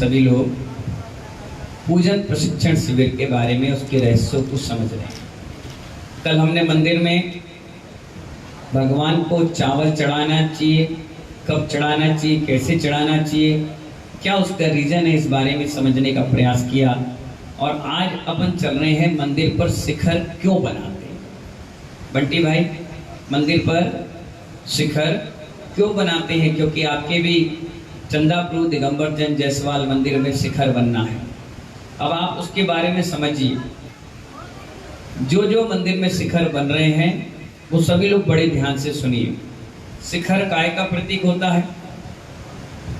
सभी लोग पूजन प्रशिक्षण शिविर के बारे में, उसके रहस्यों को समझ रहे हैं। कल हमने मंदिर में भगवान को चावल चढ़ाना चाहिए, कब चढ़ाना चाहिए, कैसे चढ़ाना चाहिए, क्या उसका रीजन है, इस बारे में समझने का प्रयास किया। और आज अपन चल रहे हैं मंदिर पर शिखर क्यों बनाते हैं। बंटी भाई, मंदिर पर शिखर क्यों बनाते हैं? क्योंकि आपके भी चंदापुर दिगंबर चंद जायसवाल मंदिर में शिखर बनना है। अब आप उसके बारे में समझिए। जो जो मंदिर में शिखर बन रहे हैं वो सभी लोग बड़े ध्यान से सुनिए। शिखर काय का प्रतीक होता है?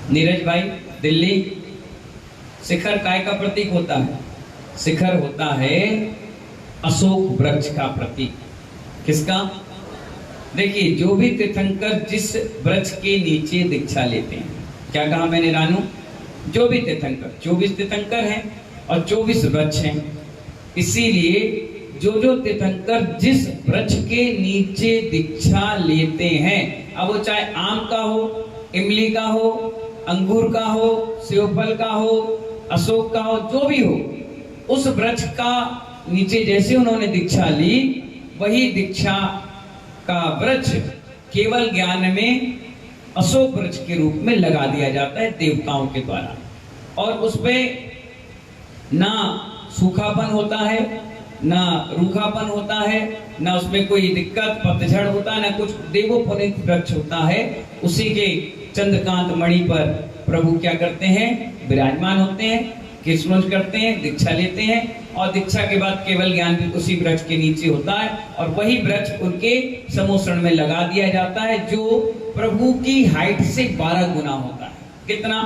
नीरज भाई दिल्ली, शिखर काय का प्रतीक होता है? शिखर होता है अशोक वृक्ष का प्रतीक। किसका? देखिए, जो भी तीर्थंकर जिस वृक्ष के नीचे दीक्षा लेते हैं, क्या कहा मैंने रानू? जो भी तीर्थंकर, 24 तीर्थंकर हैं और 24 वृक्ष हैं। इसीलिए जो जो तीर्थंकर जिस वृक्ष के नीचे दीक्षा लेते हैं, अब वो चाहे आम का हो, इमली का हो, अंगूर का हो, सेवफल का हो, अशोक का हो, जो भी हो, उस वृक्ष का नीचे जैसे उन्होंने दीक्षा ली, वही दीक्षा का वृक्ष केवल ज्ञान में अशोक वृक्ष के रूप में लगा दिया जाता है देवताओं के द्वारा। और उसमें ना सूखापन होता है, ना रूखापन होता है, ना उसमें कोई दिक्कत पतझड़ होता है, ना कुछ। देवोपनीत वृक्ष होता है। उसी के चंद्रकांत मणि पर प्रभु क्या करते हैं? विराजमान होते हैं, किसमोज करते हैं, दीक्षा लेते हैं। और दीक्षा के बाद केवल ज्ञान भी उसी वृक्ष के नीचे होता है और वही वृक्ष उनके समोषण में लगा दिया जाता है, जो प्रभु की हाइट से 12 गुना होता है। कितना?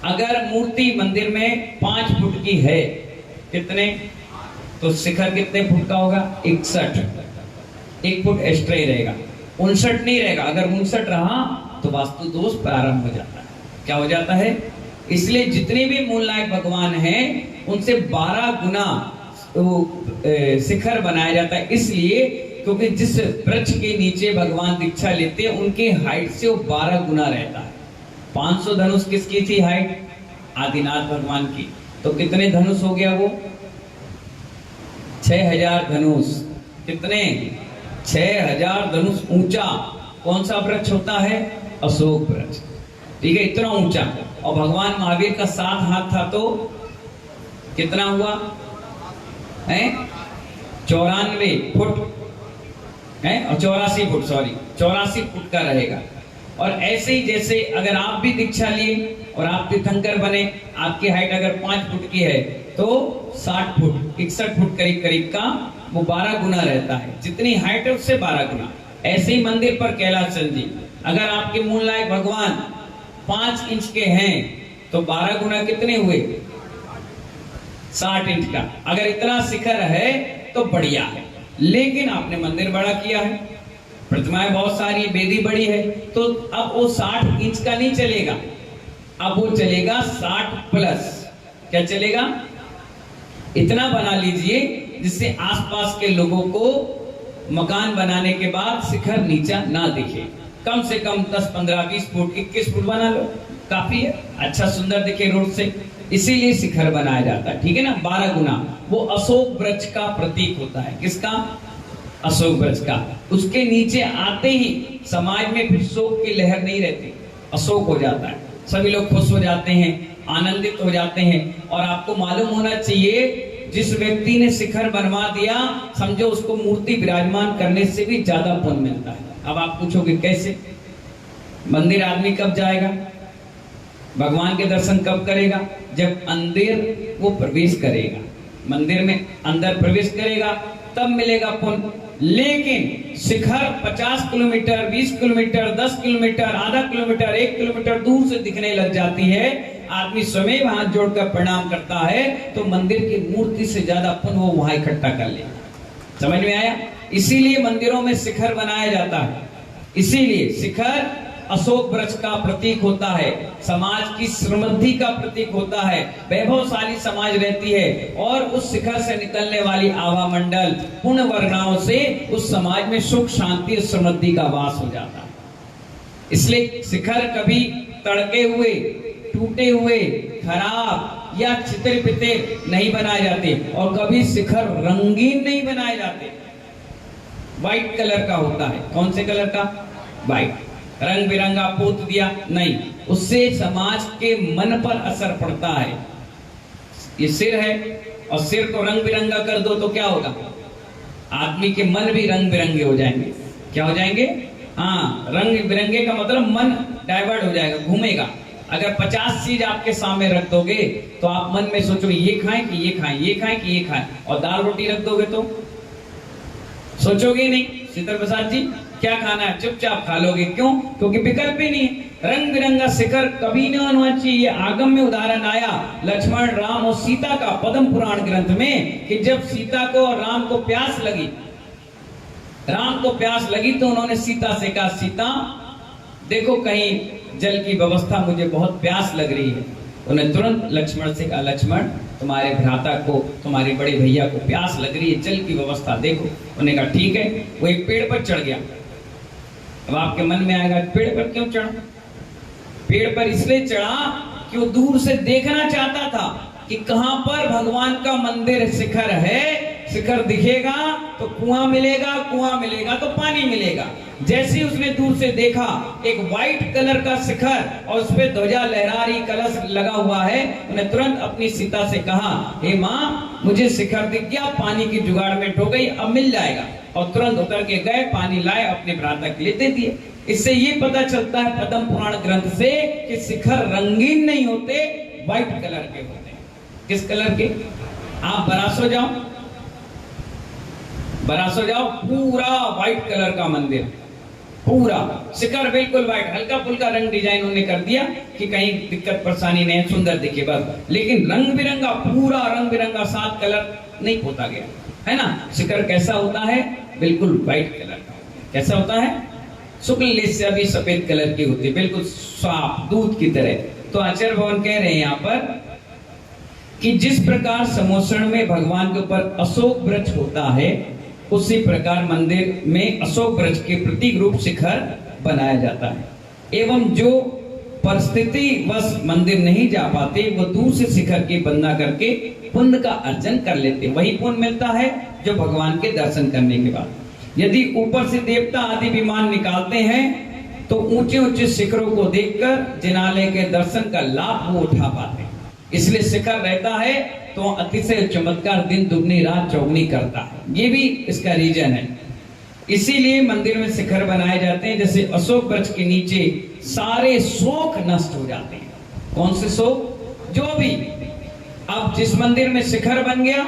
अगर मूर्ति मंदिर में 5 फुट की है, कितने? तो शिखर कितने फुट का होगा? 61। 1 फुट एक्स्ट्रा ही रहेगा, 59 नहीं रहेगा। अगर 59 रहा तो वास्तु दोष प्रारंभ हो जाता है। क्या हो जाता है? इसलिए जितने भी मूलनायक भगवान हैं उनसे 12 गुना शिखर बनाया जाता है। इसलिए क्योंकि जिस वृक्ष के नीचे भगवान दीक्षा लेते हैं उनके हाइट से वो 12 गुना रहता है। 500 धनुष किसकी थी हाइट? आदिनाथ भगवान की। तो कितने धनुष हो गया वो? 6000 धनुष। कितने? 6000 धनुष ऊंचा कौन सा वृक्ष होता है? अशोक वृक्ष। ठीक है, इतना ऊंचा। और भगवान महावीर का 7 हाथ था तो कितना हुआ है? 94 फुट है और 84 फुट, सॉरी 84 फुट का रहेगा। और ऐसे ही जैसे अगर आप भी दीक्षा लिए और आप तीर्थंकर बने, आपकी हाइट अगर 5 फुट की है तो 60 फुट 61 फुट करीब करीब का वो 12 गुना रहता है। जितनी हाइट है उससे 12 गुना। ऐसे ही मंदिर पर कैलाश चंद जी, अगर आपके मूलनायक भगवान 5 इंच के हैं तो 12 गुना कितने हुए? 60 इंच का। अगर इतना शिखर है तो बढ़िया है, लेकिन आपने मंदिर बड़ा किया है, प्रतिमाएं बहुत सारी, वेदी बड़ी है, तो अब वो 60 इंच का नहीं चलेगा, अब वो चलेगा 60 प्लस। क्या चलेगा? इतना बना लीजिए जिससे आसपास के लोगों को मकान बनाने के बाद शिखर नीचा ना दिखे। कम से कम 10, 15, 20 फुट, 21 फुट बना लो, काफी है, अच्छा सुंदर दिखे रोड से। इसीलिए शिखर बनाया जाता है, ठीक है ना? 12 गुना। वो अशोक वृक्ष का प्रतीक होता है। किसका? अशोक वृक्ष का। उसके नीचे आते ही समाज में फिर शोक की लहर नहीं रहती, अशोक हो जाता है। सभी लोग खुश हो जाते हैं, आनंदित हो जाते हैं। और आपको मालूम होना चाहिए, जिस व्यक्ति ने शिखर बनवा दिया, समझो उसको मूर्ति विराजमान करने से भी ज्यादा पुण्य मिलता है। अब आप पूछोगे कैसे? मंदिर आदमी कब जाएगा? भगवान के दर्शन कब करेगा? जब अंदर वो प्रवेश करेगा, मंदिर में अंदर प्रवेश करेगा, तब मिलेगा पुण्य। लेकिन शिखर 50 किलोमीटर, 20 किलोमीटर, 10 किलोमीटर, आधा किलोमीटर, 1 किलोमीटर दूर से दिखने लग जाती है, आदमी स्वयं हाथ जोड़कर प्रणाम करता है, तो मंदिर की मूर्ति से ज्यादा पुण्य वो वहां इकट्ठा कर लेगा। समझ में आया? इसीलिए मंदिरों में शिखर बनाया जाता है। इसीलिए शिखर अशोक वृक्ष का प्रतीक होता है, समाज की समृद्धि का प्रतीक होता है। वैभवशाली समाज रहती है और उस शिखर से निकलने वाली आभा मंडल पुण्य वर्णाओं से उस समाज में सुख, शांति और समृद्धि का वास हो जाता है। इसलिए शिखर कभी तड़के हुए टूटे हुए, खराब या चितिर-पितिर नहीं बनाए जाते और कभी शिखर रंगीन नहीं बनाए जाते। व्हाइट कलर का होता है। कौन से कलर का? व्हाइट। रंग बिरंगा पोत दिया नहीं, उससे समाज के मन पर असर पड़ता है। ये सिर है और सिर को रंग बिरंगा कर दो तो क्या होगा? आदमी के मन भी रंग बिरंगे हो जाएंगे। क्या हो जाएंगे? हाँ, रंग बिरंगे का मतलब मन डाइवर्ट हो जाएगा, घूमेगा। अगर 50 चीज आपके सामने रख दोगे तो आप मन में सोचोगे ये खाएं कि ये खाएं, ये खाएं कि ये खाएं, और दाल रोटी रख दोगे तो सोचोगे नहीं शीतल प्रसाद जी क्या खाना है, चुपचाप खा लोगे। क्यों? क्योंकि विकल्प ही नहीं है। रंग बिरंगा शिखर कभी नहीं होना चाहिए। आगम में उदाहरण आया लक्ष्मण, राम और सीता का पद्म पुराण ग्रंथ में कि जब सीता को और राम को प्यास लगी, राम को प्यास लगी तो उन्होंने सीता से कहा, सीता देखो कहीं जल की व्यवस्था, मुझे बहुत प्यास लग रही है। उन्हें तुरंत लक्ष्मण से कहा, लक्ष्मण तुम्हारे भ्राता को, तुम्हारे बड़े भैया को प्यास लग रही है, जल की व्यवस्था देखो। उन्होंने कहा ठीक है। वो एक पेड़ पर चढ़ गया। अब आपके मन में आएगा पेड़ पर क्यों चढ़ा? पेड़ पर इसलिए चढ़ा कि वो दूर से देखना चाहता था कि कहां पर भगवान का मंदिर शिखर है। शिखर दिखेगा तो कुआं मिलेगा, कुआं मिलेगा तो पानी मिलेगा। जैसे ही उसने दूर से देखा एक व्हाइट कलर का शिखर और उस पे ध्वजा लहरा रही, कलश लगा हुआ है, उन्हें तुरंत अपनी सीता से कहा, हे माँ मुझे शिखर दिख गया, पानी की जुगाड़ में ठो गई, अब मिल जाएगा। और तुरंत उतर के गए, पानी लाए, अपने भ्राता के लिए दे दिए। इससे ये पता चलता है पद्म पुराण ग्रंथ से कि शिखर रंगीन नहीं होते, व्हाइट कलर के होते हैं। किस कलर के? आप बरासो जाओ, बरासो जाओ, पूरा व्हाइट कलर का मंदिर, पूरा शिखर बिल्कुल व्हाइट, हल्का फुल्का रंग डिजाइन उन्होंने कर दिया कि कहीं दिक्कत परेशानी नहीं, सुंदर दिखे बस। लेकिन रंग बिरंगा, पूरा रंग बिरंगा 7 कलर नहीं पोता गया है ना। शिखर कैसा होता है? बिल्कुल व्हाइट कलर का। कैसा होता है? शुक्ल लेस्य भी सफेद कलर की होती है, बिल्कुल साफ दूध की तरह। तो आचार्य भवन कह रहे हैं यहाँ पर कि जिस प्रकार समोसण में भगवान के ऊपर अशोक वृक्ष होता है, उसी प्रकार मंदिर में अशोक वृक्ष के प्रतीक रूप शिखर बनाया जाता है। एवं जो परिस्थिति बस मंदिर नहीं जा पाते, वो दूर से शिखर की वंदना करके पुण्य का अर्जन कर लेते। वही पुण्य मिलता है जो भगवान के दर्शन करने के बाद। यदि ऊपर से देवता आदि विमान निकालते हैं तो ऊंचे ऊंचे शिखरों को देखकर जिनालय के दर्शन का लाभ वो उठा पाते हैं। इसलिए शिखर रहता है तो अतिशय चमत्कार दिन दुगनी रात चौगनी करता है। ये भी इसका रीजन है। इसीलिए मंदिर में शिखर बनाए जाते हैं। जैसे अशोक वृक्ष के नीचे सारे शोक नष्ट हो जाते हैं। कौन से शोक? जो भी। अब जिस मंदिर में शिखर बन गया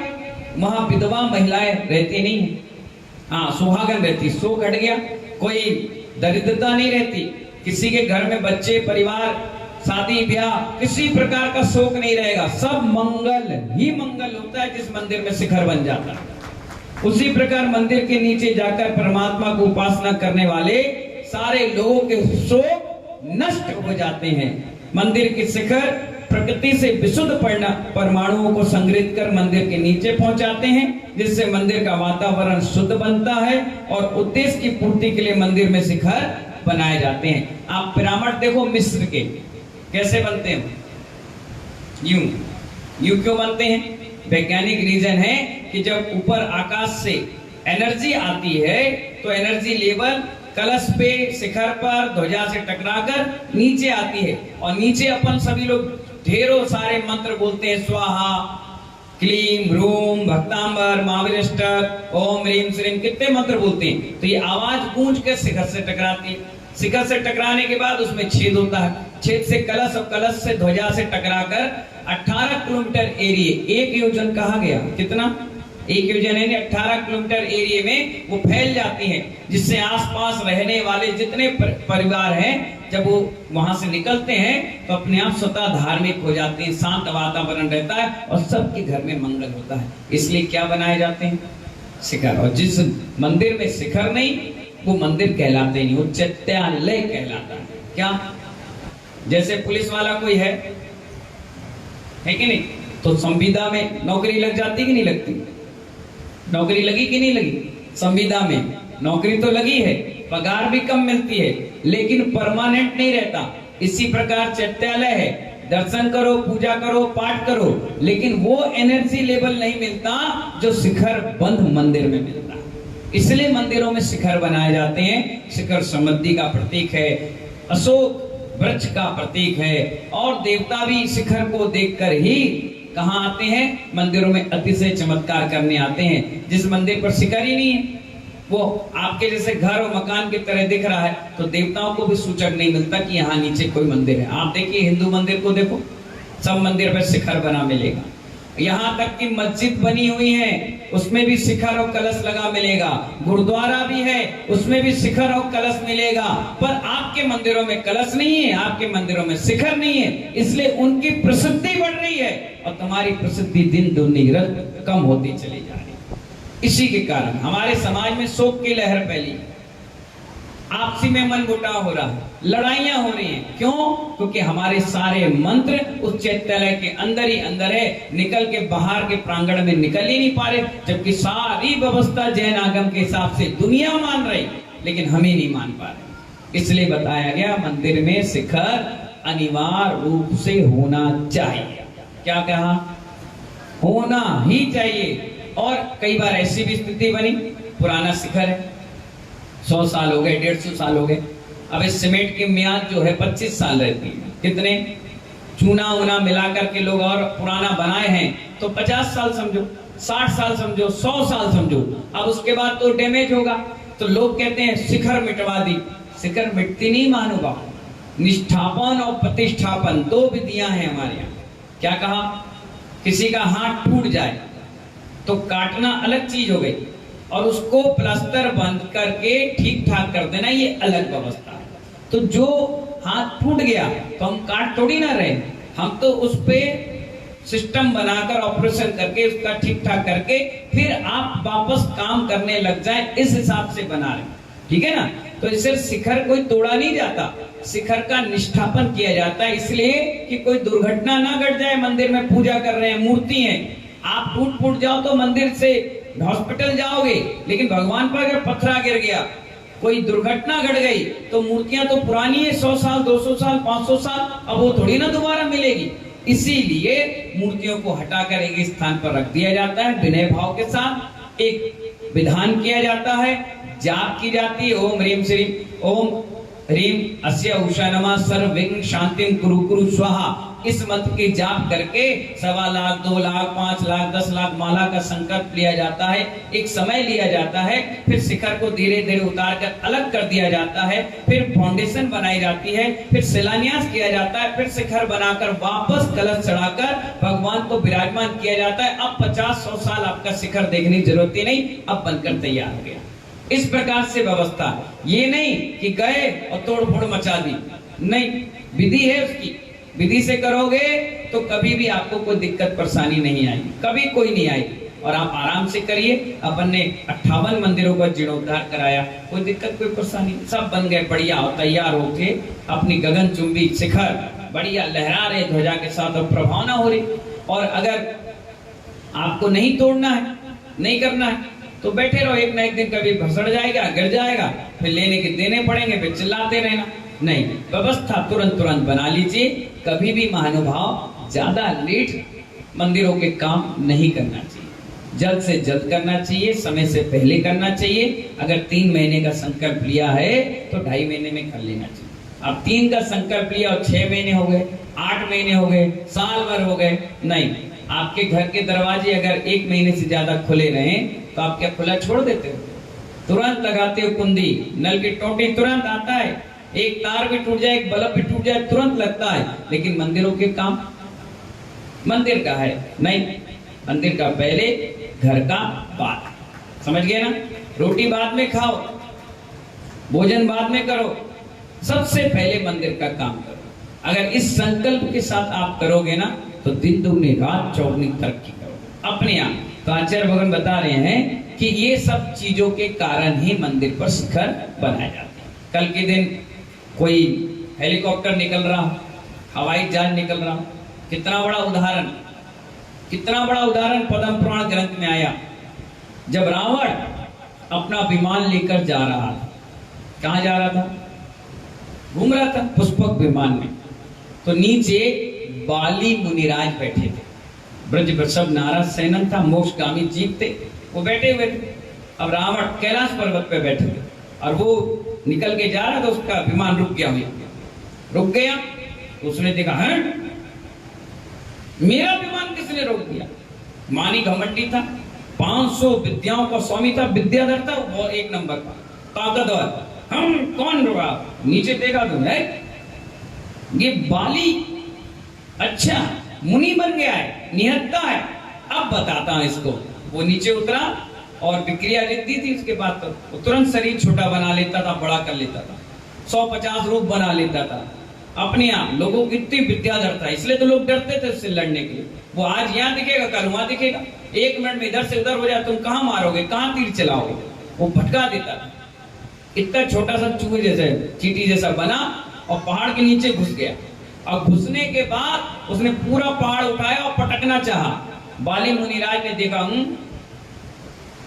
वहां विधवा महिलाएं रहती नहीं, हाँ सुहागन रहती, शोक हट गया। कोई दरिद्रता नहीं रहती, किसी के घर में बच्चे, परिवार, शादी ब्याह, किसी प्रकार का शोक नहीं रहेगा। सब मंगल ही मंगल होता है जिस मंदिर में शिखर बन जाता है। उसी प्रकार मंदिर के नीचे जाकर परमात्मा को उपासना करने वाले सारे लोगों के शोक नष्ट हो जाते हैं। मंदिर के शिखर प्रकृति से विशुद्ध परमाणुओं को संग्रहित कर मंदिर के नीचे पहुंचाते हैं, जिससे मंदिर का वातावरण शुद्ध बनता है और उद्देश्य की पूर्ति के लिए मंदिर में शिखर बनाए जाते हैं। आप पिरामिड देखो मिस्र के, कैसे बनते हैं? यूं क्यों बनते हैं? वैज्ञानिक रीजन है कि जब ऊपर आकाश से एनर्जी आती है तो एनर्जी लेवल कलश पे, शिखर पर, ध्वजा से टकराकर नीचे आती है और नीचे अपन सभी लोग ढेरों सारे मंत्र बोलते हैं, स्वाहा, क्लीम, रूम, भक्तांबर, महावीरष्टक, ओम ह्रीम श्रीम, कितने मंत्र बोलते हैं। तो ये आवाज गूंज के शिखर से टकराती है। शिखर से टकराने के बाद उसमें छेद होता है, छेद से कलश और कलश से ध्वजा से टकराकर 18 किलोमीटर एरिया, एक योजन कहा गया, कितना? एक योजन है 18 किलोमीटर एरिया में वो फैल जाती हैं, जिससे आसपास रहने वाले जितने परिवार हैं जब वो वहां से निकलते हैं तो अपने आप स्वतः धार्मिक हो जाते हैं, शांत वातावरण रहता है और सबके घर में मंगल होता है। इसलिए क्या बनाए जाते हैं? शिखर। और जिस मंदिर में शिखर नहीं वो मंदिर कहलाते नहीं, वो चैत्यालय कहलाता है। क्या? जैसे पुलिस वाला कोई है कि नहीं, तो संविदा में नौकरी लग जाती कि नहीं लगती? नौकरी लगी कि नहीं लगी? संविदा में नौकरी तो लगी है, पगार भी कम मिलती है, लेकिन परमानेंट नहीं रहता। इसी प्रकार चैत्यालय है, दर्शन करो, पूजा करो, पाठ करो, लेकिन वो एनर्जी लेवल नहीं मिलता जो शिखर बंद मंदिर में मिलता। इसलिए मंदिरों में शिखर बनाए जाते हैं। शिखर समृद्धि का प्रतीक है, अशोक वृक्ष का प्रतीक है, और देवता भी शिखर को देखकर ही कहां आते हैं? मंदिरों में अतिशय चमत्कार करने आते हैं। जिस मंदिर पर शिखर ही नहीं है, वो आपके जैसे घर और मकान की तरह दिख रहा है, तो देवताओं को भी सूचक नहीं मिलता कि यहाँ नीचे कोई मंदिर है। आप देखिए हिंदू मंदिर को देखो, सब मंदिर पर शिखर बना मिलेगा। यहाँ तक कि मस्जिद बनी हुई है, उसमें भी शिखर और कलश लगा मिलेगा। गुरुद्वारा भी है, उसमें भी शिखर और कलश मिलेगा। पर आपके मंदिरों में कलश नहीं है, आपके मंदिरों में शिखर नहीं है, इसलिए उनकी प्रसिद्धि बढ़ रही है और तुम्हारी प्रसिद्धि दिन दुनी रात कम होती चली जा रही है। इसी के कारण हमारे समाज में शोक की लहर फैली, आपसी में मनमुटाव हो रहा है, लड़ाइयां हो रही हैं। क्यों? क्योंकि हमारे सारे मंत्र उस चैत्यालय के अंदर ही अंदर है, निकल के बाहर के प्रांगण में निकल ही नहीं पा रहे। जबकि सारी व्यवस्था जैन आगम के हिसाब से दुनिया मान रही, लेकिन हम ही नहीं मान पा रहे। इसलिए बताया गया मंदिर में शिखर अनिवार्य रूप से होना चाहिए। क्या कहा? होना ही चाहिए। और कई बार ऐसी भी स्थिति बनी, पुराना शिखर है, 100 साल हो गए, 150 साल हो गए, अब इस सीमेंट की मियाद जो है 25 साल रहती है। कितने चूना उना मिलाकर के लोग और पुराना बनाए हैं तो 50 साल समझो, 60 साल समझो, 100 साल समझो। अब उसके बाद तो डैमेज होगा, तो लोग कहते हैं शिखर मिटवा दी। शिखर मिटती नहीं मानोगा, निष्ठापन और प्रतिष्ठापन दो विधियां हैं हमारे यहाँ। क्या कहा? किसी का हाथ टूट जाए तो काटना अलग चीज हो गई, और उसको प्लास्टर बंद करके ठीक ठाक कर देना ये अलग व्यवस्था है। तो जो हाथ टूट गया तो हम काट थोड़ी ना रहे, हम तो उस पे सिस्टम बनाकर ऑपरेशन करके उसका ठीक ठाक करके फिर आप वापस काम करने लग जाए, इस हिसाब से बना रहे। ठीक है ना? तो इससे शिखर कोई तोड़ा नहीं जाता, शिखर का निष्ठापन किया जाता है, इसलिए कि कोई दुर्घटना ना घट जाए। मंदिर में पूजा कर रहे हैं, मूर्ति है, आप टूट फूट जाओ तो मंदिर से हॉस्पिटल जाओगे, लेकिन भगवान पर अगर पत्थरा गिर गया, कोई दुर्घटना घट गई, तो मूर्तियां तो पुरानी है, 100 साल, 200 साल, 500 साल, अब वो थोड़ी ना दोबारा मिलेगी। इसीलिए मूर्तियों को हटाकर एक स्थान पर रख दिया जाता है, विनय भाव के साथ एक विधान किया जाता है, जाप की जाती है, ओम ह्रीम श्रीम, ओम ह्रीम अस्य उषा नमः सर्व विघ्न शांतिं कुरु कुरु स्वाहा। इस मंत्र की जाप करके 1.25 लाख, 2 लाख, 5 लाख, 10 लाख माला का संकल्प लिया जाता है, एक समय लिया जाता है, फिर शिखर को धीरे धीरे उतार कर अलग कर दिया जाता है, फिर फाउंडेशन बनाई जाती है, फिर शिलान्यास किया जाता है, फिर शिखर बनाकर वापस कलश चढ़ाकर भगवान को विराजमान किया जाता है। अब 50-100 साल आपका शिखर देखने की जरूरत ही नहीं, अब बनकर तैयार हो गया। इस प्रकार से व्यवस्था, ये नहीं कि गए और तोड़ फोड़ मचा दी, नहीं, विधि है उसकी। विधि से करोगे तो कभी भी आपको कोई दिक्कत परेशानी नहीं आएगी, कभी कोई नहीं आएगी, और आप आराम से करिए। अपन ने 58 मंदिरों का जीर्णोद्धार कराया, कोई दिक्कत कोई परेशानी, सब बन गए बढ़िया, तैयार होके अपनी गगनचुंबी शिखर बढ़िया लहरा रहे ध्वजा के साथ, और प्रभावना हो रही। और अगर आपको नहीं तोड़ना है, नहीं करना है, तो बैठे रहो, एक ना एक दिन कभी भसड़ जाएगा, गिर जाएगा, फिर लेने के देने पड़ेंगे, फिर चिल्लाते रहना। नहीं, व्यवस्था तुरंत बना लीजिए। कभी भी महानुभाव ज्यादा लेट मंदिरों के काम नहीं करना चाहिए, जल्द से जल्द करना चाहिए, समय से पहले करना चाहिए। अगर 3 महीने का संकल्प लिया है तो 2.5 महीने में कर लेना चाहिए। अब 3 का संकल्प लिया और 6 महीने हो गए, 8 महीने हो गए, साल भर हो गए, नहीं। आपके घर के दरवाजे अगर 1 महीने से ज्यादा खुले रहे तो आप क्या खुला छोड़ देते हो? तुरंत लगाते हो कुंडी, नल की टोटी तुरंत आता है, एक तार भी टूट जाए, एक बल्ब भी टूट जाए, तुरंत लगता है। लेकिन मंदिरों के काम मंदिर का है, नहीं, मंदिर का पहले, घर का बाद। समझ गए ना? रोटी बाद में खाओ, भोजन बाद में करो, सबसे पहले मंदिर का काम करो। अगर इस संकल्प के साथ आप करोगे ना तो दिन दुगनी रात चौगुनी तरक्की करो अपने आप। तो आचार्य भगवान बता रहे हैं कि ये सब चीजों के कारण ही मंदिर पर शिखर बनाए जाते हैं। कल के दिन कोई हेलीकॉप्टर निकल रहा, हवाई जहाज निकल रहा, कितना बड़ा उदाहरण, कितना बड़ा उदाहरण पद्म पुराण ग्रंथ में आया। जब रावण अपना विमान लेकर जा रहा था, कहां जा रहा था? घूम रहा था पुष्पक विमान में, तो नीचे बाली मुनिराज बैठे थे। ब्रज वृषभ नारद सैनन था, मोक्षगामी जीव थे, वो बैठे हुए थे। अब रावण कैलाश पर्वत पे बैठे थे और वो निकल के जा रहा था, उसका विमान रुक गया। रुक गया तो उसने देखा, है मेरा विमान किसने रोक दिया? मानी घमंडी था, 500 विद्याओं का स्वामी था, विद्याधर था, और एक नंबर का ताकतवर। हम कौन रुका? नीचे देखा तो है ये बाली, अच्छा मुनि बन गया है, निहत्ता है, अब बताता हूं इसको। वो नीचे उतरा और विक्रिया रिद्धि थी, उसके बाद तो तुरंत शरीर छोटा बना लेता था, बड़ा कर लेता था, 150 रूप बना लेता था अपने आप। लोगों की इतनी विद्याधर था, इसलिए तो लोग डरते थे उससे लड़ने के लिए। वो आज यहाँ दिखेगा, कल वहां दिखेगा, 1 मिनट में इधर से उधर हो जाए, तुम कहां मारोगे, कहां तीर चलाओगे, वो भटका देता था। इतना छोटा सा चूहे जैसे, चींटी जैसा बना और पहाड़ के नीचे घुस गया। और घुसने के बाद उसने पूरा पहाड़ उठाया और पटकना चाहा। बाली मुनिराज ने देखा,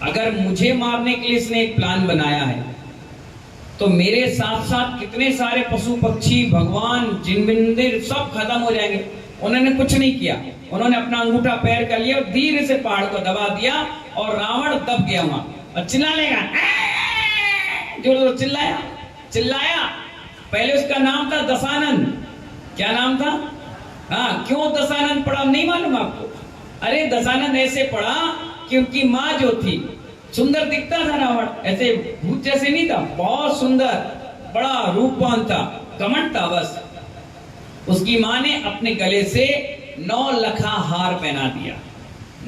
अगर मुझे मारने के लिए इसने एक प्लान बनाया है तो मेरे साथ साथ कितने सारे पशु पक्षी, भगवान, जिन मंदिर सब खत्म हो जाएंगे। उन्होंने कुछ नहीं किया, उन्होंने अपना अंगूठा पैर कर लिया और धीरे से पहाड़ को दबा दिया और रावण दब गया वहां। और चिल्लाने जो चिल्लाया चिल्लाया। पहले उसका नाम था दशानन। क्या नाम था? हाँ, क्यों दशानन पड़ा नहीं मालूम आपको? अरे दशानन ऐसे पड़ा क्योंकि माँ जो थी, सुंदर दिखता था रावण, ऐसे भूत जैसे नहीं था, बहुत सुंदर, बड़ा रूपवान था, कमंड था बस। उसकी माँ ने अपने गले से 9 लखा हार पहना दिया,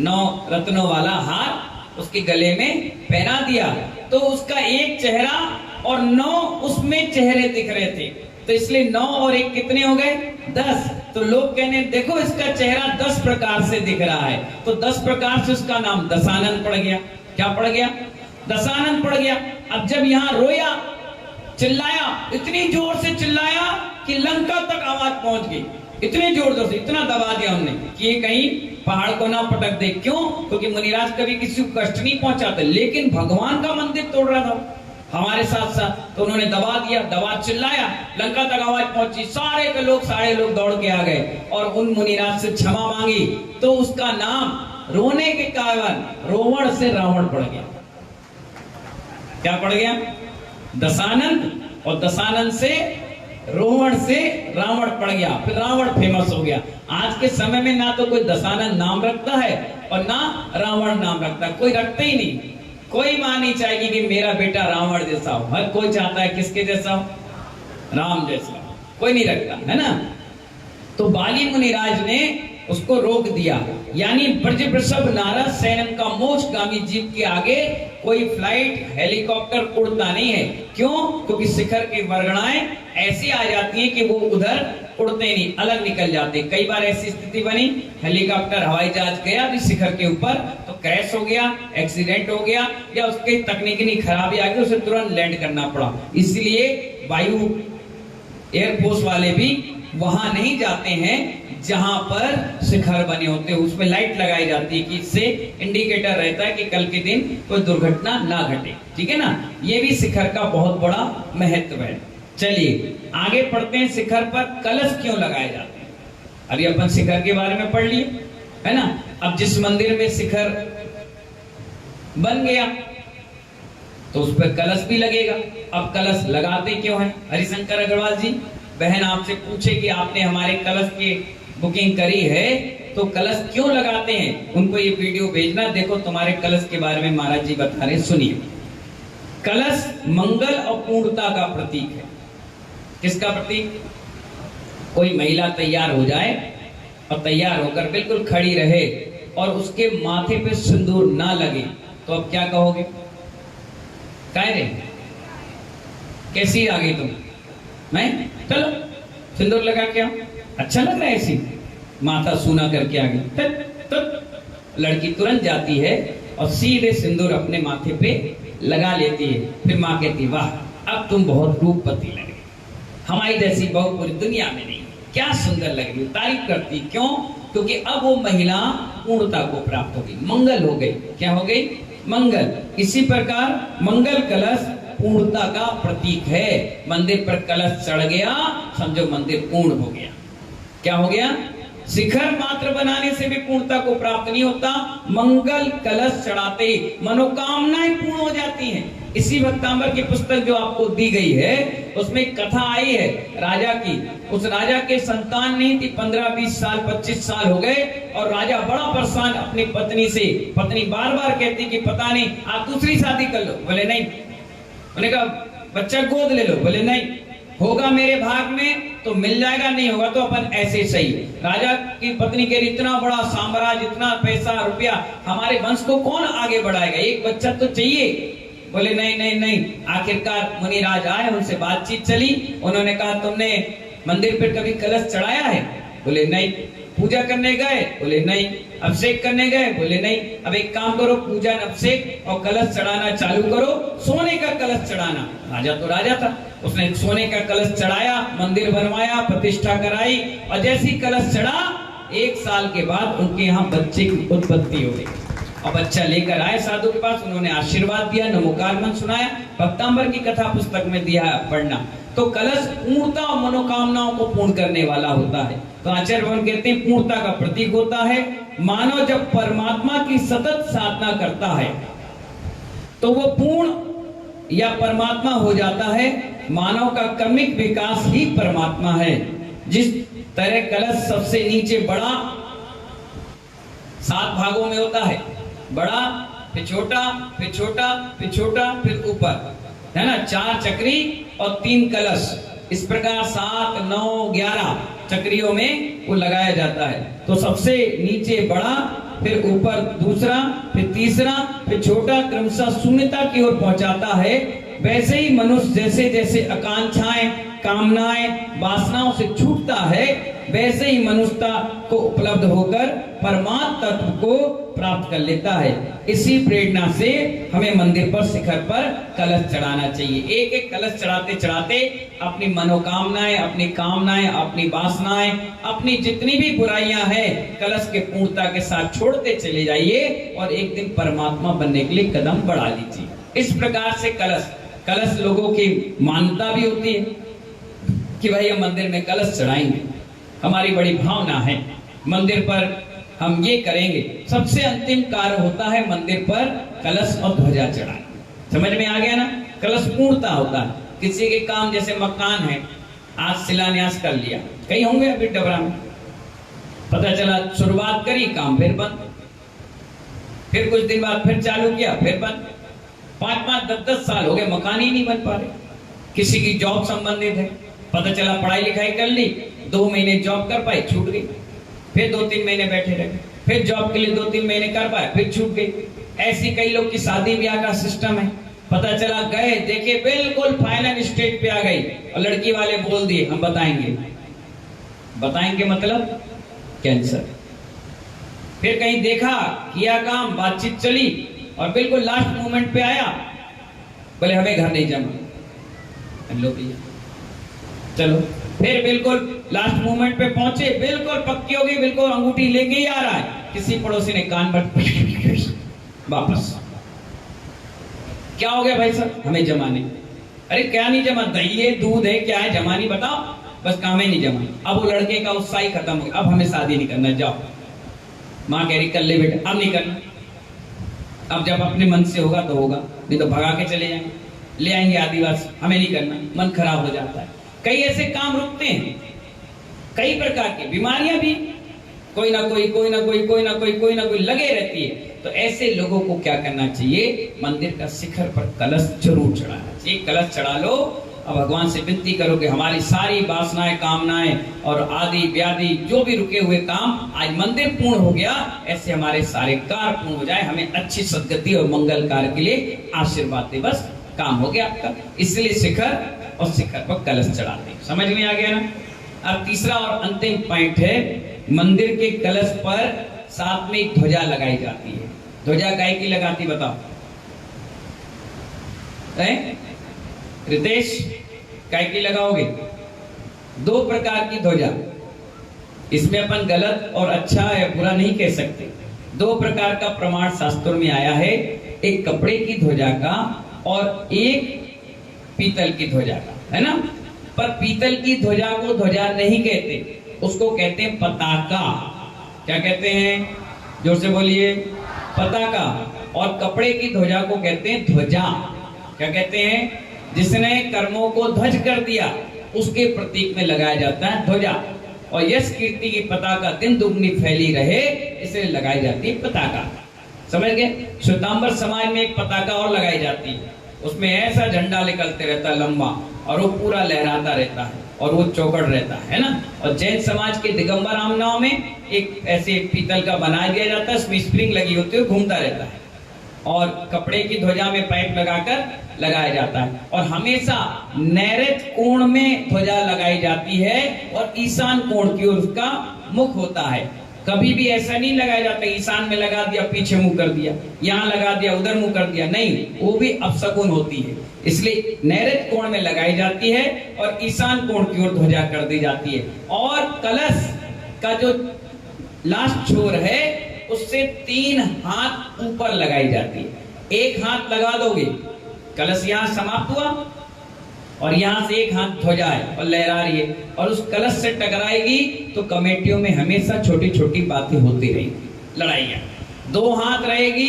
9 रत्नों वाला हार उसके गले में पहना दिया। तो उसका एक चेहरा और 9 उसमें चेहरे दिख रहे थे, तो इसलिए 9 और 1 कितने हो गए? 10। तो लोग कहने, देखो इसका चेहरा 10 प्रकार से दिख रहा है, तो 10 प्रकार से उसका नाम दशानन पड़ गया। क्या पड़ गया? दशानन पड़ गया। अब जब यहाँ रोया, चिल्लाया, इतनी जोर से चिल्लाया कि लंका तक आवाज पहुंच गई। इतने जोर जोर से, इतना दबा दिया हमने कि ये कहीं पहाड़ को ना पटक दे। क्यों? क्योंकि मुनिराज कभी किसी को कष्ट नहीं पहुंचाते, लेकिन भगवान का मंदिर तोड़ रहा था हमारे साथ साथ, तो उन्होंने दबा दिया, दबा चिल्लाया, लंका तक आवाज पहुंची, सारे लोग दौड़ के आ गए और उन मुनिराज से क्षमा मांगी। तो उसका नाम रोने के कारण रोवण से रावण पड़ गया। क्या पड़ गया? दशानन, और दशानन से रोवण से रावण पड़ गया, फिर रावण फेमस हो गया। आज के समय में ना तो कोई दशानन नाम रखता है और ना रावण नाम रखता है, कोई रखते ही नहीं। कोई मां नहीं चाहेगी कि मेरा बेटा रावण जैसा हो, हर कोई चाहता है किसके जैसा हो? राम जैसा। कोई नहीं रखता, है ना? तो बाली मुनिराज ने उसको रोक दिया, यानी ब्रज वृषभ नारद सैनन का मोक्षगामी जीव के आगे कोई फ्लाइट, हेलीकॉप्टर उड़ता नहीं है। क्यों? क्योंकि शिखर की वर्गणाएं ऐसी आ जाती हैं कि वो उधर उड़ते नहीं, अलग निकल जाते। कई बार ऐसी स्थिति बनी, हेलीकॉप्टर, हवाई जहाज गया भी शिखर के ऊपर तो क्रैश हो गया, एक्सीडेंट हो गया, या उसके तकनीकी खराबी आ गई, उसे तुरंत लैंड करना पड़ा। इसलिए वायु एयरफोर्स वाले भी वहां नहीं जाते हैं जहां पर शिखर बने होते हैं, उसमें लाइट लगाई जाती है कि इससे इंडिकेटर रहता है कि कल के दिन कोई दुर्घटना ना घटे। ठीक है ना? ये भी शिखर का बहुत बड़ा महत्व है। चलिए आगे पढ़ते हैं। शिखर पर कलश क्यों लगाए जाते हैं? अभी अपन शिखर के बारे में पढ़ लिए, है ना? अब जिस मंदिर में शिखर बन गया तो उस पर कलश भी लगेगा। अब कलश लगाते क्यों है? हरिशंकर अग्रवाल जी, बहन आपसे पूछे कि आपने हमारे कलश की बुकिंग करी है तो कलश क्यों लगाते हैं, उनको ये वीडियो भेजना, देखो तुम्हारे कलश के बारे में महाराज जी बता रहे। सुनिए, कलश मंगल और पूर्णता का प्रतीक है। किसका प्रतीक? कोई महिला तैयार हो जाए और तैयार होकर बिल्कुल खड़ी रहे और उसके माथे पे सिंदूर ना लगे तो अब क्या कहोगे? कह रहे कैसी आ गई तुम? मैं चलो सिंदूर लगा के आओ, अच्छा लग रहा है ऐसी, माथा सूना करके आ गई। लड़की तुरंत जाती है और सीधे सिंदूर अपने माथे पे लगा लेती है। फिर माँ कहती, वाह अब तुम बहुत रूपवती लग रही, हमारी जैसी बहू पूरी दुनिया में नहीं, क्या सुंदर लग रही। तारीफ करती। क्यों? क्योंकि अब वो महिला पूर्णता को प्राप्त हो गई, मंगल हो गई। क्या हो गई? मंगल। इसी प्रकार मंगल कलश पूर्णता का प्रतीक है। मंदिर पर कलश चढ़ गया, समझो मंदिर पूर्ण हो गया। क्या हो गया? शिखर मात्र बनाने से भी पूर्णता को प्राप्त नहीं होता, मंगल कलश चढ़ाते ही मनोकामनाएं पूर्ण हो जाती हैं। इसी भक्तांबर की पुस्तक जो आपको दी गई है उसमें एक कथा आई है राजा की। उस राजा के संतान नहीं थी, 15-20 साल 25 साल हो गए और राजा बड़ा परेशान अपनी पत्नी से। पत्नी बार बार कहती कि पता नहीं आप दूसरी शादी कर लो, बोले नहीं। उन्होंने कहा बच्चा गोद ले लो, बोले नहीं। होगा मेरे भाग में तो मिल जाएगा, नहीं होगा तो अपन ऐसे सही। राजा की पत्नी कह रही इतना बड़ा साम्राज्य, इतना पैसा रुपया, हमारे वंश को कौन आगे बढ़ाएगा, एक बच्चा तो चाहिए। बोले नहीं नहीं नहीं। आखिरकार मुनिराज आए, उनसे बातचीत चली। उन्होंने कहा तुमने मंदिर पर कभी कलश चढ़ाया है? बोले नहीं। पूजा करने गए? बोले नहीं। अभिषेक करने गए? बोले नहीं। अब एक काम करो, पूजा अभिषेक और कलश चढ़ाना चालू करो, सोने का कलश चढ़ाना। राजा तो राजा था, उसने सोने का कलश चढ़ाया, मंदिर बनवाया, प्रतिष्ठा कराई और जैसी कलश चढ़ा 1 साल के बाद उनके यहाँ बच्चे की उत्पत्ति हो गई। और बच्चा लेकर आए साधु के पास, उन्होंने आशीर्वाद दिया, नमोकार मंत्र सुनाया। भक्तांबर की कथा पुस्तक में दिया है पढ़ना। तो कलश पूर्णता और मनोकामनाओं को पूर्ण करने वाला होता है। तो आचार्य भगवान कहते हैं पूर्णता का प्रतीक होता है। मानव जब परमात्मा की सतत साधना करता है तो वो पूर्ण या परमात्मा हो जाता है। मानव का कर्मिक विकास ही परमात्मा है। जिस तरह कलश सबसे नीचे बड़ा 7 भागों में होता है, बड़ा फिर छोटा फिर छोटा फिर छोटा फिर ऊपर, है ना, 4 चक्री और 3 कलश। इस प्रकार 7, 9, 11 चक्रियों में वो लगाया जाता है। तो सबसे नीचे बड़ा, फिर ऊपर दूसरा, फिर तीसरा, फिर छोटा, क्रमशः शून्यता की ओर पहुंचाता है। वैसे ही मनुष्य जैसे जैसे आकांक्षाएं, कामनाएं, वासनाओं से छूटता है, वैसे ही मनुष्यता को उपलब्ध होकर परमात्म तत्व को प्राप्त कर लेता है। इसी प्रेरणा से हमें मंदिर पर, शिखर पर कलश चढ़ाना चाहिए। एक एक कलश चढ़ाते चढ़ाते अपनी मनोकामनाएं, अपनी कामनाएं, अपनी वासनाएं, अपनी जितनी भी बुराइयां हैं कलश के पूर्णता के साथ छोड़ते चले जाइए और एक दिन परमात्मा बनने के लिए कदम बढ़ा लीजिए। इस प्रकार से कलश लोगों की मान्यता भी होती है कि भाई हम मंदिर में कलश चढ़ाएंगे, हमारी बड़ी भावना है, मंदिर पर हम ये करेंगे। सबसे अंतिम कार्य होता है मंदिर पर कलश और ध्वजा चढ़ाना। समझ में आ गया ना? कलश पूर्णता होता है। किसी के काम जैसे मकान है, आज शिलान्यास कर लिया, कहीं होंगे अभी डबरा में, पता चला शुरुआत करी, काम फिर बंद, फिर कुछ दिन बाद फिर चालू किया, फिर बंद। 5-5, 10-10 साल हो गए, मकान ही नहीं बन पा रहे। किसी की जॉब संबंधित है, पता चला पढ़ाई लिखाई कर ली, 2 महीने जॉब कर पाई, छूट गई, फिर 2-3 महीने बैठे रहे, फिर जॉब के लिए 2-3 महीने कर पाए, फिर छूट गई। ऐसी कई लोग की शादी ब्याह का सिस्टम है, पता चला गए, देखे बिल्कुल फाइनल स्टेज पे आ गई और लड़की वाले बोल दिए हम बताएंगे मतलब कैंसर। फिर कहीं देखा, किया काम, बातचीत चली और बिल्कुल लास्ट मोमेंट पे आया, बोले हमें घर नहीं जमा। लो भैया चलो, फिर बिल्कुल लास्ट मोमेंट पे पहुंचे, बिल्कुल पक्की हो गई, बिल्कुल अंगूठी लेके ही आ रहा है, किसी पड़ोसी ने कान पर वापस। क्या हो गया भाई साहब? हमें जमा नहीं। अरे क्या नहीं जमा? दही है, दूध है, क्या है, जमा नहीं, बताओ। बस काम ही नहीं जमा। अब वो लड़के का उत्साह ही खत्म हो गया, अब हमें शादी नहीं करना, जाओ। माँ कह रही कर ले बेटा, अब नहीं करना। अब जब अपने मन से होगा तो होगा, नहीं तो भगा के चले जाएंगे, ले आएंगे आदिवासी, हमें नहीं करना, मन खराब हो जाता है। कई ऐसे काम रुकते हैं, कई प्रकार की बीमारियां भी कोई ना कोई लगे रहती है। तो ऐसे लोगों को क्या करना चाहिए? मंदिर का शिखर पर कलश जरूर चढ़ाना चाहिए। कलश चढ़ा लो और भगवान से विनती करो कि हमारी सारी वासनाएं, कामनाएं और आदि व्याधि जो भी रुके हुए काम, आज मंदिर पूर्ण हो गया, ऐसे हमारे सारे कार्य पूर्ण हो जाए, हमें अच्छी सद्गति और मंगल कार्य के लिए आशीर्वाद दे, बस काम हो गया आपका। इसलिए शिखर और शिखर पर कलश चढ़ाते हैं। समझ में आ गया ना? अब तीसरा और अंतिम पॉइंट है, मंदिर के कलश पर साथ में एक ध्वजा लगाई जाती है। ध्वजा गाय की लगाती बताओ? रितेश, काय की लगाओगे? 2 प्रकार की ध्वजा, इसमें अपन गलत और अच्छा या बुरा नहीं कह सकते। 2 प्रकार का प्रमाण शास्त्रों में आया है, एक कपड़े की ध्वजा का और एक पीतल की ध्वजा का, है ना? पर पीतल की ध्वजा को ध्वजा नहीं कहते, उसको कहते हैं पताका। क्या कहते हैं? जोर से बोलिए, पताका। और कपड़े की ध्वजा को कहते हैं ध्वजा। क्या कहते हैं? जिसने कर्मों को ध्वज कर दिया उसके प्रतीक में लगाया जाता है ध्वजा। और यश कीर्ति की पताका दिन दुगनी फैली रहे इसलिए लगाई जाती है पताका। समझ गए? श्वेतांबर समाज में एक पताका और लगाई जाती है, उसमें ऐसा झंडा निकलते रहता है लंबा और वो पूरा लहराता रहता है और वो चौकड़ रहता है ना। और जैन समाज के दिगंबर आमनाओं में एक ऐसे पीतल का बना दिया जाता है, उसमें स्प्रिंग लगी होती है, घूमता रहता है और कपड़े की ध्वजा में पाइप लगाकर लगाया जाता है। और हमेशा नैऋत्य कोण में ध्वजा लगाई जाती है और ईशान कोण की ओर उसका मुख होता है। कभी भी ऐसा नहीं लगाया जाता ईशान में लगा दिया पीछे मुंह कर दिया, यहाँ लगा दिया उधर मुंह कर दिया, नहीं, वो भी अपशकुन होती है। इसलिए नैऋत्य कोण में लगाई जाती है और ईशान कोण की ओर ध्वजा कर दी जाती है। और कलश का जो लास्ट छोर है उससे 3 हाथ ऊपर लगाई जाती है। एक हाथ लगा दोगे, कलश यहां समाप्त हुआ और यहां से एक हाथ ध्वजा है और लहरा रही है और उस कलश से टकराएगी तो कमेटियों में हमेशा छोटी छोटी बातें होती रहेंगी, लड़ाइयां। 2 हाथ रहेगी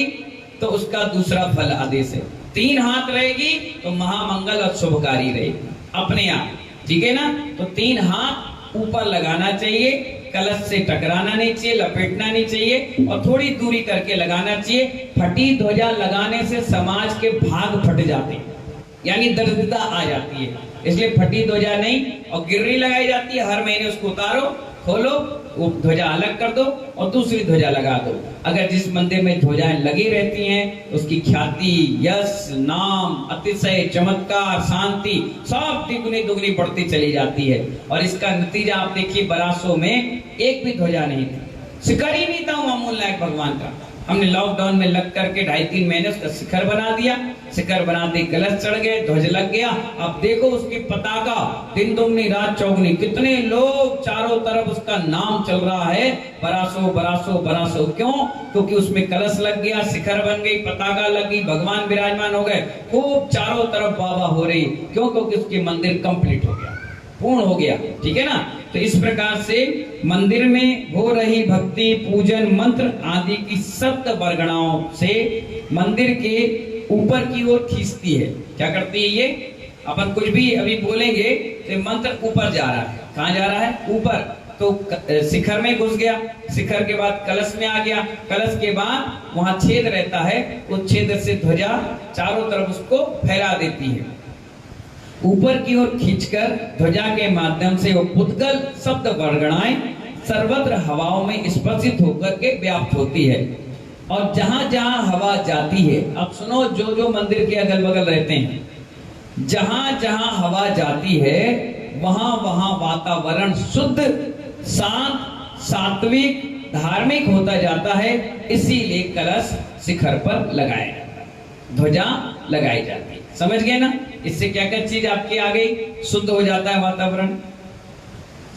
तो उसका दूसरा फल आदेश है, 3 हाथ रहेगी तो महामंगल और शुभकारी रहेगी अपने आप, ठीक है ना। तो 3 हाथ ऊपर लगाना चाहिए, कलश से टकराना नहीं चाहिए, लपेटना नहीं चाहिए और थोड़ी दूरी करके लगाना चाहिए। फटी ध्वजा लगाने से समाज के भाग फट जाते हैं, यानी दरिद्रता आ जाती है, इसलिए फटी ध्वजा नहीं। और गिर्री लगाई जाती है, हर महीने उसको उतारो, खोलो, वो ध्वजा अलग कर दो और दूसरी ध्वजा लगा दो। अगर जिस मंदिर में ध्वजाएं लगी रहती हैं उसकी ख्याति, यश, नाम, अतिशय, चमत्कार, शांति सब दुगनी दुगनी बढ़ती चली जाती है। और इसका नतीजा आप देखिए, बरासों में एक भी ध्वजा नहीं थी, शिखर ही नहीं था मामूल नायक भगवान का। हमने लॉकडाउन में लग करके 2.5-3 महीने उसका शिखर बना दिया, शिखर बनाते कलश चढ़ गए, ध्वज लग गया। अब देखो उसकी पताका दिन दुगनी रात चौगनी, कितने लोग चारों तरफ उसका नाम चल रहा है, बरासो बरासो बरासो। क्यों? क्योंकि उसमें कलश लग गया, शिखर बन गई, पताका लग गई, भगवान विराजमान हो गए, खूब चारों तरफ वाह हो रही। क्यों? क्योंकि उसके मंदिर कंप्लीट हो गया, पूर्ण हो गया, ठीक है ना। तो इस प्रकार से मंदिर में हो रही भक्ति, पूजन, मंत्र आदि की सप्त वर्गणाओं से मंदिर के ऊपर की ओर खींचती है। क्या करती है ये? अपन कुछ भी अभी बोलेंगे तो मंत्र ऊपर जा रहा है। कहाँ जा रहा है? ऊपर। तो शिखर में घुस गया, शिखर के बाद कलश में आ गया, कलश के बाद वहां छेद रहता है, उस छेद से ध्वजा चारों तरफ उसको फैला देती है। ऊपर की ओर खींचकर ध्वजा के माध्यम से वो पुद्गल शब्द वर्गणाएं सर्वत्र हवाओं में स्पर्शित होकर के व्याप्त होती है। और जहां जहां हवा जाती है, अब सुनो, जो जो मंदिर के अगल बगल रहते हैं, जहां जहां हवा जाती है वहां वहां वातावरण शुद्ध, शांत, सात्विक, धार्मिक होता जाता है। इसीलिए कलश शिखर पर लगाया जाता है, ध्वजा लगाई जाती है। समझ गए ना? इससे क्या क्या चीज आपकी आ गई? शुद्ध हो जाता है वातावरण,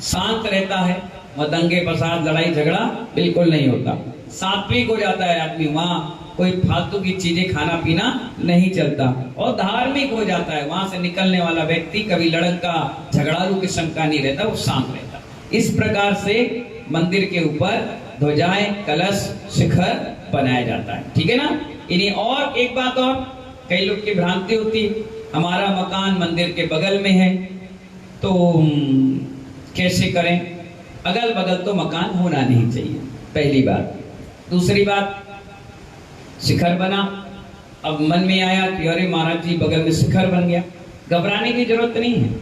शांत रहता है, वह दंगे फसाद लड़ाई झगड़ा बिल्कुल नहीं होता, सात्विक हो जाता है आदमी, वहां कोई फालतू की चीजें खाना पीना नहीं चलता, और धार्मिक हो जाता है। वहां से निकलने वाला व्यक्ति कभी लड़का झगड़ालू किस्म का नहीं रहता, वो शांत रहता। इस प्रकार से मंदिर के ऊपर ध्वजाएं, कलश, शिखर बनाया जाता है, ठीक है ना। इन्हीं और एक बात और, कई लोग की भ्रांति होती, हमारा मकान मंदिर के बगल में है तो कैसे करें? अगल बगल तो मकान होना नहीं चाहिए, पहली बात। दूसरी बात, शिखर बना, अब मन में आया कि अरे महाराज जी बगल में शिखर बन गया, घबराने की जरूरत नहीं है।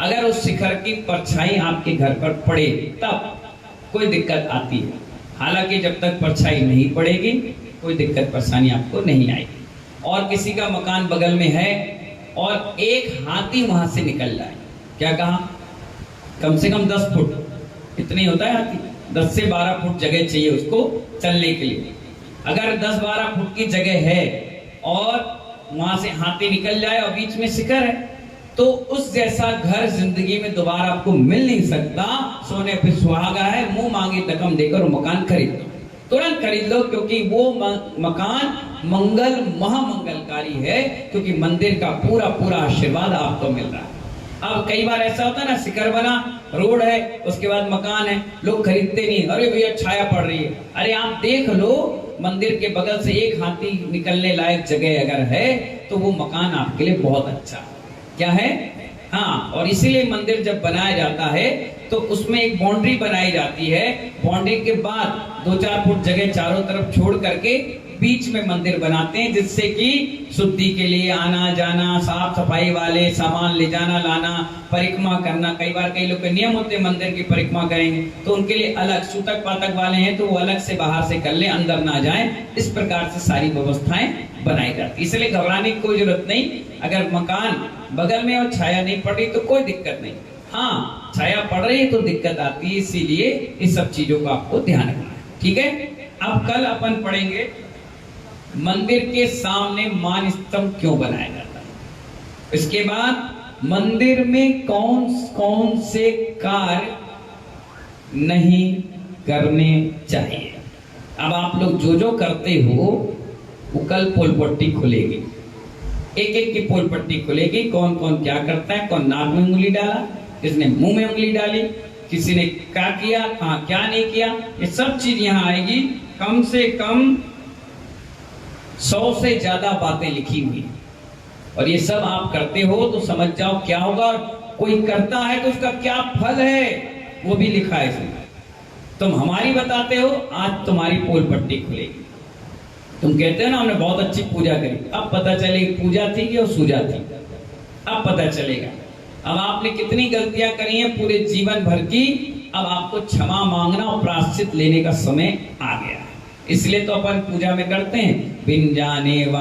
अगर उस शिखर की परछाई आपके घर पर पड़े तब कोई दिक्कत आती है, हालांकि जब तक परछाई नहीं पड़ेगी कोई दिक्कत परेशानी आपको नहीं आएगी। और किसी का मकान बगल में है और एक हाथी वहां से निकल जाए, क्या कहा? कम से कम 10 फुट इतनी होता है हाथी, 10 से 12 फुट जगह चाहिए उसको चलने के लिए। अगर 10-12 फुट की जगह है और वहां से हाथी निकल जाए और बीच में शिखर है, तो उस जैसा घर जिंदगी में दोबारा आपको मिल नहीं सकता। सोने पे सुहागा है, मुंह मांगे रकम देकर वो मकान खरीद लो, तुरंत खरीद लो, क्योंकि वो मकान मंगल महामंगलकारी है, क्योंकि मंदिर का पूरा पूरा आशीर्वाद आपको मिल रहा है। अब कई बार ऐसा होता है ना, शिखर बना, रोड है, उसके बाद मकान है, लोग खरीदते नहीं, अरे भैया छाया पड़ रही है। अरे आप देख लो, मंदिर के बगल से एक हाथी निकलने लायक जगह अगर है तो वो मकान आपके लिए बहुत अच्छा क्या है। हाँ, और इसीलिए मंदिर जब बनाया जाता है तो उसमें एक बाउंड्री बनाई जाती है। बाउंड्री के बाद 2-4 फुट जगह चारों तरफ छोड़ करके बीच में मंदिर बनाते हैं, जिससे कि शुद्धि के लिए आना जाना, साफ सफाई वाले सामान ले जाना लाना, परिक्रमा करना। कई बार कई लोग के नियम होते हैं मंदिर की परिक्रमा करेंगे तो उनके लिए अलग, सूतक पातक वाले हैं तो वो अलग से बाहर से कर ले, अंदर ना जाए। इस प्रकार से सारी व्यवस्थाएं बनाई जाती, इसलिए घबराने की कोई जरूरत नहीं। अगर मकान बगल में और छाया नहीं पड़ रही तो कोई दिक्कत नहीं। हाँ, छाया पड़ रही है तो दिक्कत आती है, इसीलिए इस सब चीजों का आपको ध्यान रखना है। ठीक है, अब कल अपन पढ़ेंगे मंदिर के सामने मान स्तंभ क्यों बनाया जाता है। इसके बाद मंदिर में कौन कौन से कार्य नहीं करने चाहिए। अब आप लोग जो जो करते हो वो कल पोल पट्टी खुलेगी, एक एक की पोल पट्टी खुलेगी। कौन कौन क्या करता है, कौन नाक में उंगली डाला, किसने मुंह में उंगली डाली, किसी ने क्या किया, कहां क्या नहीं किया, ये सब चीज यहाँ आएगी। कम से कम 100 से ज्यादा बातें लिखी हुई, और ये सब आप करते हो तो समझ जाओ क्या होगा। कोई करता है तो उसका क्या फल है वो भी लिखा है इसमें। तुम हमारी बताते हो, आज तुम्हारी पोल पट्टी खुलेगी। तुम कहते हो ना हमने बहुत अच्छी पूजा करी, अब पता चलेगी पूजा थी कि वो सूजा थी, अब पता चलेगा। अब आपने कितनी गलतियां करी हैं पूरे जीवन भर की, अब आपको क्षमा मांगना और प्रायश्चित लेने का समय आ गया है। इसलिए तो अपन पूजा में करते हैं, बिन जाने व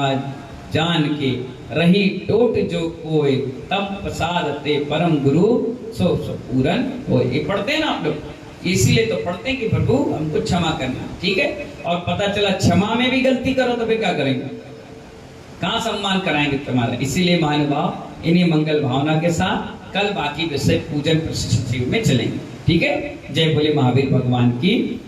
जान के रही टोट जो कोई, तब प्रसाद ते परम गुरु सो पूरन हो। ये पढ़ते हैं ना आप लोग, इसीलिए तो पढ़ते हैं कि प्रभु हमको क्षमा करना। ठीक है, और पता चला क्षमा में भी गलती करो तो फिर क्या करेंगे, कहां सम्मान कराएंगे तुम्हारा। इसीलिए महानुभाव इन्हीं मंगल भावना के साथ कल बाकी विषय पूजन प्रशिक्षण में चलेंगे। ठीक है, जय बोले महावीर भगवान की।